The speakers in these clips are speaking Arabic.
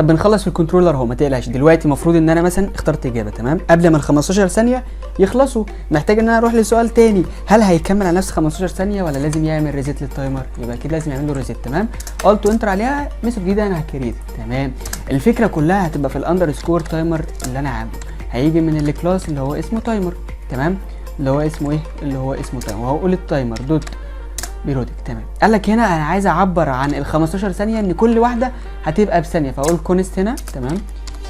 طب بنخلص في الكنترولر اهو، ما تقلقش. دلوقتي المفروض ان انا مثلا اخترت اجابه تمام قبل ما ال 15 ثانيه يخلصوا، محتاج ان انا اروح لسؤال تاني، هل هيكمل على نفس 15 ثانيه ولا لازم يعمل ريزيت للتايمر؟ يبقى اكيد لازم يعمل له ريزيت. تمام، قلت انتر عليها ميثود جديده انا هكريت. تمام، الفكره كلها هتبقى في الاندرسكور تايمر اللي انا عامله، هيجي من الكلاس اللي هو اسمه تايمر. تمام، اللي هو اسمه ايه؟ اللي هو اسمه تايمر، وهقول التايمر دوت بيرودك. تمام، قال لك هنا انا عايز اعبر عن ال 15 ثانيه ان كل واحده هتبقى بثانيه، فاقول كونست هنا. تمام،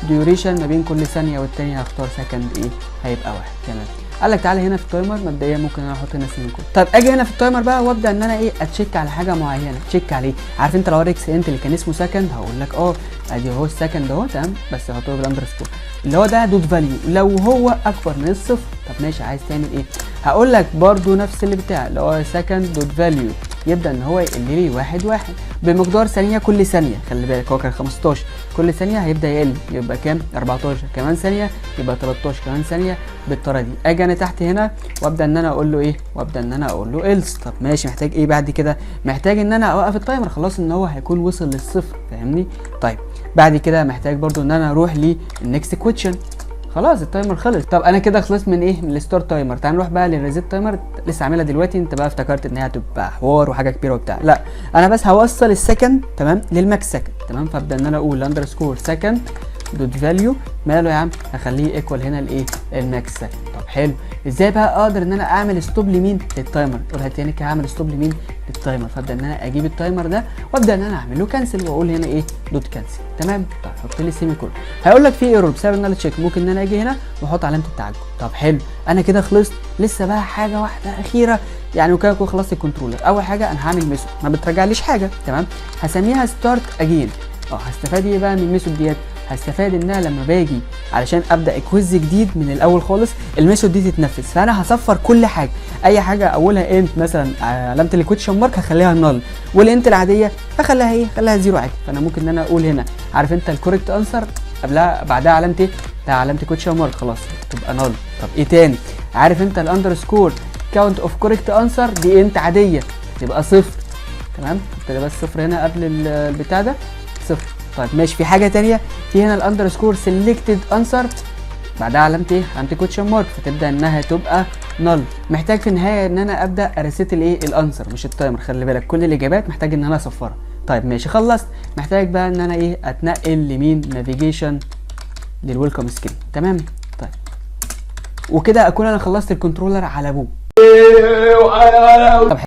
ديوريشن ما بين كل ثانيه والثانيه هختار سكند ايه؟ هيبقى واحد. تمام، قال لك تعالى هنا في التايمر مبدئيا ممكن انا احط هنا سيمي كود. طب اجي هنا في التايمر بقى وابدا ان انا ايه؟ اتشيك على حاجه معينه. تشيك عليه، عارف انت لو ريكس انت اللي كان اسمه سكند هقول لك ادي اهو السكند اهو. تمام، بس هحطه بالاندرسكور اللي هو ده دوت فاليو لو هو اكبر من الصفر. طب ماشي، عايز تعمل ايه؟ هقول لك برده نفس اللي بتاع اللي هو سكند دوت فاليو يبدا ان هو يقل لي واحد واحد بمقدار ثانيه كل ثانيه. خلي بالك هو كان 15 كل ثانيه هيبدا يقل، يبقى كام؟ 14 كمان ثانيه يبقى 13 كمان ثانيه بالطريقه دي. اجي انا تحت هنا وابدا ان انا اقول له ايه؟ وابدا ان انا اقول له إلس. طب ماشي، محتاج ايه بعد كده؟ محتاج ان انا اوقف التايمر، خلاص ان هو هيكون وصل للصفر، فاهمني؟ طيب بعد كده محتاج برده ان انا اروح للنكست كويشن. خلاص التايمر خلص. طب انا كده خلصت من ايه؟ من الستارت تايمر. تعال نروح بقى للريزيت تايمر، لسه عاملها دلوقتي. انت بقى افتكرت ان هي هتبقى حوار وحاجه كبيره وبتاع، لا انا بس هوصل السكند تمام للماكس سكند. تمام، فابدا ان انا اقول اندرسكور سكند دوت فاليو ماله يا عم؟ هخليه ايكوال هنا لايه؟ الماكس سكند. طب حلو، ازاي بقى اقدر ان انا اعمل ستوب لمين؟ للتايمر. قولها تاني كده، هعمل ستوب لمين؟ للتايمر. فابدا ان انا اجيب التايمر ده وابدا ان انا اعمل له كانسل واقول هنا ايه؟ دوت كانسل. تمام، طب حط لي سيمي كولون. هيقول لك في ايرور بسبب ان انا تشيك، ممكن ان انا اجي هنا واحط علامه التعجب. طب حلو، انا كده خلصت. لسه بقى حاجه واحده اخيره يعني، وكده اكون خلصت الكنترولر. اول حاجه انا هعمل ميثود ما بترجعليش حاجه. تمام، هسميها ستارت اجين. هستفاد ايه بقى من الميثود ديت؟ هستفاد ان انا لما باجي علشان ابدا كويز جديد من الاول خالص الميثود دي تتنفذ، فانا هصفر كل حاجه. اي حاجه اولها انت مثلا علامه الكويشن مارك هخليها نل، والانت العاديه هخليها ايه؟ هخليها زيرو عادي. فانا ممكن ان انا اقول هنا عارف انت الكوريكت انسر قبلها بعدها علامه ايه؟ علامه الكويشن مارك، خلاص تبقى نل. طب ايه تاني؟ عارف انت الاندرسكور كاونت اوف كوريكت انسر دي انت عاديه تبقى صفر. تمام، حط بس صفر هنا قبل البتاع ده صفر. طيب ماشي، في حاجه تانية، في هنا الاندرسكور سيلكتد انسر بعدها علامه ايه؟ علامه كويشن مارك، فتبدا انها تبقى نل. محتاج في النهايه ان انا ابدا اريسيت الايه؟ الانسر مش التايمر. خلي بالك كل الاجابات محتاج ان انا اصفرها. طيب ماشي، خلصت. محتاج بقى ان انا ايه؟ اتنقل لمين؟ نافيجيشن للويلكم سكرين. تمام، طيب وكده اكون انا خلصت الكنترولر على ابوه. طب